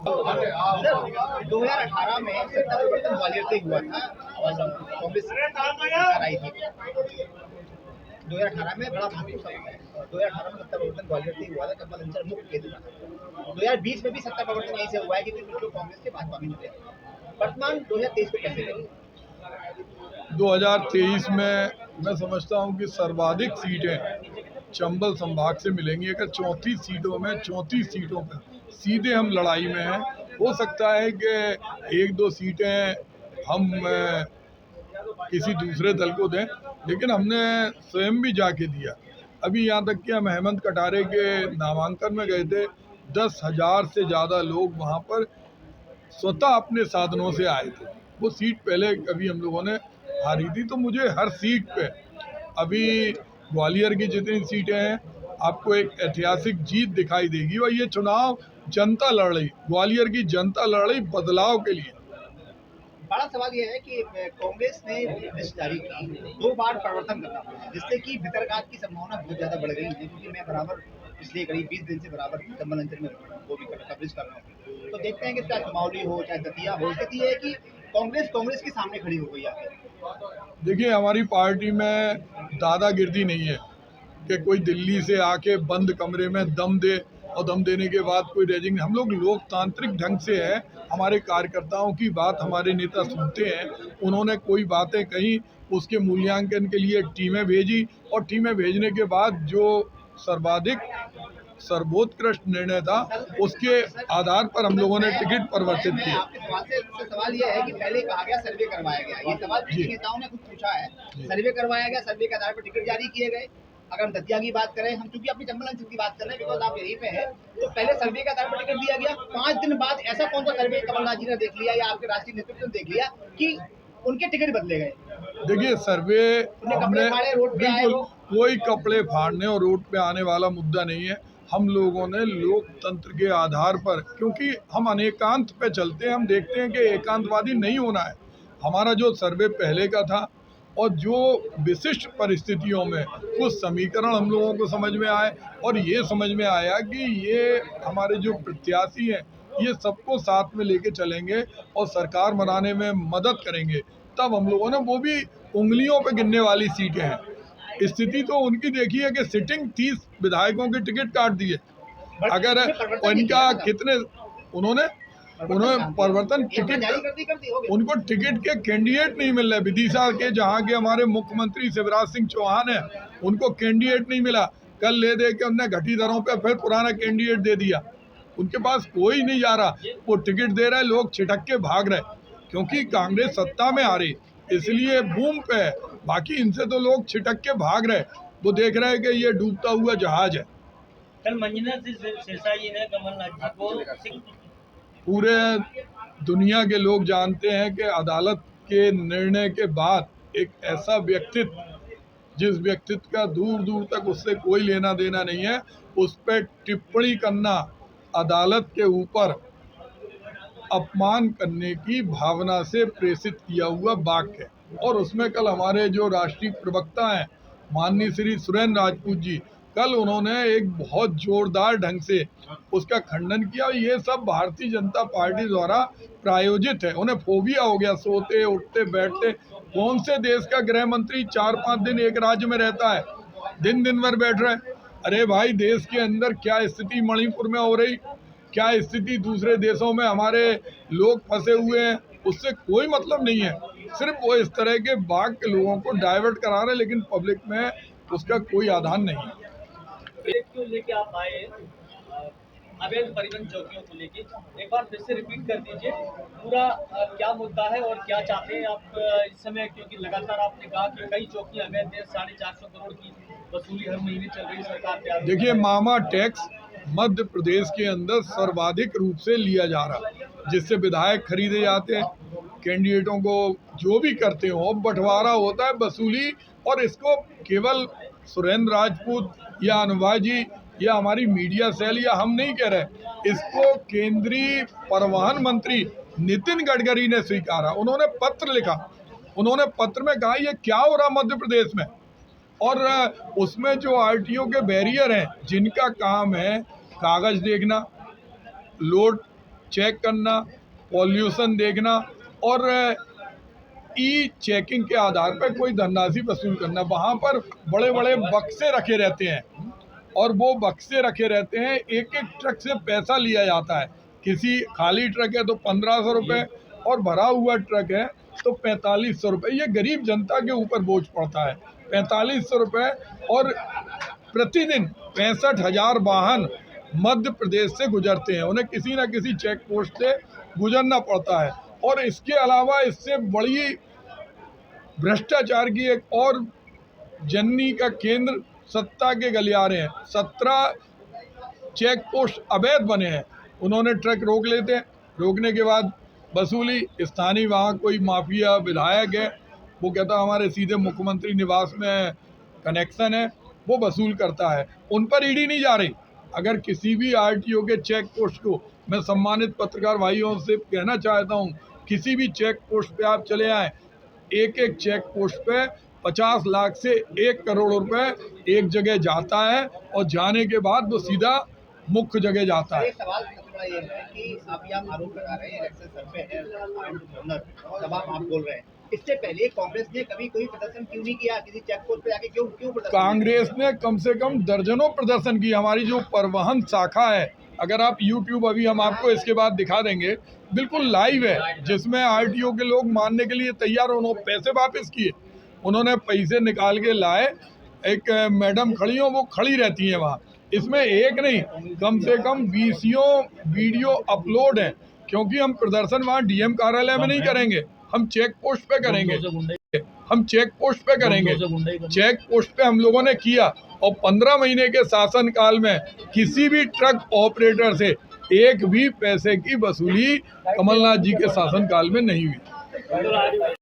Sir 2018 में सत्ता परिवर्तन ग्वालियर से हुआ था और कांग्रेस सरकार आई थी 2018 में। बड़ा महत्वपूर्ण समय है। 2018 में सत्ता परिवर्तन ग्वालियर से हुआ था, कमल अंचल मुख्य केंद्र था। 2020 में भी सत्ता परिवर्तन यहीं से हुआ है कि कुछ लोग कांग्रेस के भाजपा में जुटे। वर्तमान 2023 को कैसे देखें? 2023 में मैं समझता हूं कि सर्वाधिक सीटें चंबल संभाग से मिलेंगी। अगर 34 सीटों में 34 सीटों पर सीधे हम लड़ाई में हैं। हो सकता है कि एक दो सीटें हम किसी दूसरे दल को दें, लेकिन हमने स्वयं भी जाके दिया। अभी यहाँ तक कि हम हेमंत कटारे के नामांकन में गए थे, 10,000 से ज़्यादा लोग वहाँ पर स्वतः अपने साधनों से आए थे। वो सीट पहले कभी हम लोगों ने हारी थी। तो मुझे हर सीट पे अभी ग्वालियर की जितनी सीटें हैं, आपको एक ऐतिहासिक जीत दिखाई देगी। और ये चुनाव जनता लड़ रही, ग्वालियर की जनता लड़ रही बदलाव के लिए। बड़ा सवाल यह है कि कांग्रेस ने लिस्ट जारी की, 2 बार परिवर्तन करना पड़ा, जिससे कि भितरघात की संभावना बहुत ज्यादा बढ़ गई है। क्योंकि मैं बराबर पिछले करीब 20 दिन से बराबर कमल अंचल में वो भी कवरेज कर रहा हूँ, तो देखते हैं कि चाहे चमौली हो चाहे दतिया हो, स्थिति है कि कांग्रेस के सामने खड़ी हो गई है। देखिए, हमारी पार्टी में दादागिर्दी नहीं है कि कोई दिल्ली से आके बंद कमरे में दम दे और दम देने के बाद कोई रेजिंग। हम लोग लोकतांत्रिक ढंग से है, हमारे कार्यकर्ताओं की बात हमारे नेता सुनते हैं। उन्होंने कोई बातें कही, उसके मूल्यांकन के लिए टीमें भेजी और टीमें भेजने के बाद जो सर्वाधिक सर्वोत्कृष्ट निर्णय था, उसके आधार पर हम लोगों ने टिकट परिवर्तित किए। आपके सवाल ये है कि पहले कहा गया सर्वे करवाया गया, ये सवाल नेताओं ने खुद पूछा है। सर्वे करवाया गया, सर्वे के आधार पर टिकट जारी किए गए। अगर हम दतिया की बात करें, हम चूंकि अपनी चंबल अंचल की बात कर रहे हैं, बिकॉज आप यहीं पे है, तो पहले सर्वे के आधार पर टिकट दिया गया। 5 दिन बाद ऐसा कौन सा सर्वे कमलनाथ जी ने देख लिया या आपके राष्ट्रीय नेतृत्व ने देख लिया कि उनके टिकट बदले गए? देखिए, सर्वे हमने बिल्कुल कोई कपड़े फाड़ने और रोड पे आने वाला मुद्दा नहीं है। हम लोगों ने लोकतंत्र के आधार पर, क्योंकि हम अनेकांत पे चलते हैं, हम देखते हैं कि एकांतवादी नहीं होना है। हमारा जो सर्वे पहले का था और जो विशिष्ट परिस्थितियों में कुछ समीकरण हम लोगों को समझ में आए और ये समझ में आया कि ये हमारे जो प्रत्याशी हैं, ये सबको साथ में लेके चलेंगे और सरकार बनाने में मदद करेंगे। तब हम लोगों ने, वो भी उंगलियों पे गिनने वाली सीटें हैं। स्थिति तो उनकी देखी है कि सिटिंग 30 विधायकों के टिकट काट दिए। अगर उनका कितने उन्होंने परिवर्तन टिकट, उनको टिकट के कैंडिडेट नहीं मिल रहे। विदिशा के जहाँ के हमारे मुख्यमंत्री शिवराज सिंह चौहान है, उनको कैंडिडेट नहीं मिला। कल ले दे के उन्होंने घटी दरों पे फिर पुराना कैंडिडेट दे दिया। उनके पास कोई नहीं जा रहा, वो टिकट दे रहे, लोग छिटक के भाग रहे क्योंकि कांग्रेस सत्ता में आ रही, इसलिए बूम पे है। बाकी इनसे तो लोग छिटक के भाग रहे, वो देख रहे हैं कि ये डूबता हुआ जहाज है। कल मंजुनाथ सिरसाई ने कमलनाथ जी को, पूरे दुनिया के लोग जानते हैं कि अदालत के निर्णय के बाद एक ऐसा व्यक्तित्व, जिस व्यक्तित्व का दूर दूर तक उससे कोई लेना देना नहीं है, उस पर टिप्पणी करना अदालत के ऊपर अपमान करने की भावना से प्रेषित किया हुआ वाक्य है। और उसमें कल हमारे जो राष्ट्रीय प्रवक्ता हैं माननीय श्री सुरेंद्र राजपूत जी, कल उन्होंने एक बहुत जोरदार ढंग से उसका खंडन किया। ये सब भारतीय जनता पार्टी द्वारा प्रायोजित है। उन्हें फोबिया हो गया, सोते उठते बैठते। कौन से देश का गृह मंत्री 4-5 दिन एक राज्य में रहता है, दिन दिन भर बैठ रहे? अरे भाई, देश के अंदर क्या स्थिति मणिपुर में हो रही, क्या स्थिति दूसरे देशों में हमारे लोग फंसे हुए हैं, उससे कोई मतलब नहीं है। सिर्फ वो इस तरह के बाग के लोगों को डाइवर्ट करा रहे हैं, लेकिन पब्लिक में उसका कोई आधार नहीं है। क्यों लेके आप आए अवैध परिवहन चौकियों को लेके, एक बार फिर से रिपीट कर दीजिए पूरा क्या मुद्दा है और क्या चाहते हैं आप इस समय, क्योंकि लगातार आपने कहा कि कई चौकियां अवैध है, 450 करोड़ की वसूली हर महीने चल रही सरकार पे। देखिए, मामा टैक्स मध्य प्रदेश के अंदर सर्वाधिक रूप से लिया जा रहा, जिससे विधायक खरीदे जाते हैं, कैंडिडेटों को जो भी करते हो बंटवारा होता है, वसूली। और इसको केवल सुरेंद्र राजपूत या अनुभा जी या हमारी मीडिया सेल या हम नहीं कह रहे, इसको केंद्रीय परिवहन मंत्री नितिन गडकरी ने स्वीकारा। उन्होंने पत्र लिखा, उन्होंने पत्र में कहा ये क्या हो रहा मध्य प्रदेश में। और उसमें जो आरटीओ के बैरियर हैं, जिनका काम है कागज देखना, लोड चेक करना, पॉल्यूशन देखना और ई चेकिंग के आधार पर कोई धनराशि वसूल करना। वहाँ पर बड़े बड़े बक्से रखे रहते हैं और वो बक्से रखे रहते हैं, एक एक ट्रक से पैसा लिया जाता है। किसी खाली ट्रक है तो 1500 रुपये और भरा हुआ ट्रक है तो 4500 रुपये। ये गरीब जनता के ऊपर बोझ पड़ता है, 4500 रुपये। और प्रतिदिन 65,000 वाहन मध्य प्रदेश से गुजरते हैं, उन्हें किसी न किसी चेक पोस्ट से गुजरना पड़ता है। और इसके अलावा इससे बड़ी भ्रष्टाचार की एक और जननी का केंद्र सत्ता के गलियारे हैं। 17 चेक पोस्ट अवैध बने हैं। उन्होंने ट्रक रोक लेते हैं, रोकने के बाद वसूली, स्थानीय वहाँ कोई माफिया विधायक है, वो कहता हमारे सीधे मुख्यमंत्री निवास में कनेक्शन है, वो वसूल करता है। उन पर ईडी नहीं जा रही। अगर किसी भी आरटीओ के चेक पोस्ट को, मैं सम्मानित पत्रकार भाइयों से कहना चाहता हूँ, किसी भी चेक पोस्ट पे आप चले आए, एक एक चेक पोस्ट पे 50 लाख से 1 करोड़ रुपए एक जगह जाता है और जाने के बाद वो सीधा मुख्य जगह जाता है। एक सवाल सबसे बड़ा ये है कि आप यहाँ आरोप लगा रहे हैं इलेक्शन सर्वे है, तब आप बोल रहे हैं, इससे पहले कांग्रेस ने कभी कोई प्रदर्शन क्यों नहीं किया? किसी चेक पोस्ट पे जाके क्यों प्रदर्शन? कांग्रेस ने कम से कम दर्जनों प्रदर्शन किए। हमारी जो परिवहन शाखा है, अगर आप YouTube, अभी हम आपको इसके बाद दिखा देंगे, बिल्कुल लाइव है, जिसमें आरटीओ के लोग मानने के लिए तैयार हो, उन्होंने पैसे वापस किए, उन्होंने पैसे निकाल के लाए। एक मैडम खड़ी हो, वो खड़ी रहती है वहाँ। इसमें एक नहीं, कम से कम 20 वीडियो अपलोड हैं, क्योंकि हम प्रदर्शन वहाँ डीएम कार्यालय में नहीं करेंगे, हम चेक पोस्ट पे करेंगे। हम चेक पोस्ट पे करेंगे। चेक पोस्ट पे हम लोगों ने किया और 15 महीने के शासनकाल में किसी भी ट्रक ऑपरेटर से एक भी पैसे की वसूली कमलनाथ जी के शासनकाल में नहीं हुई।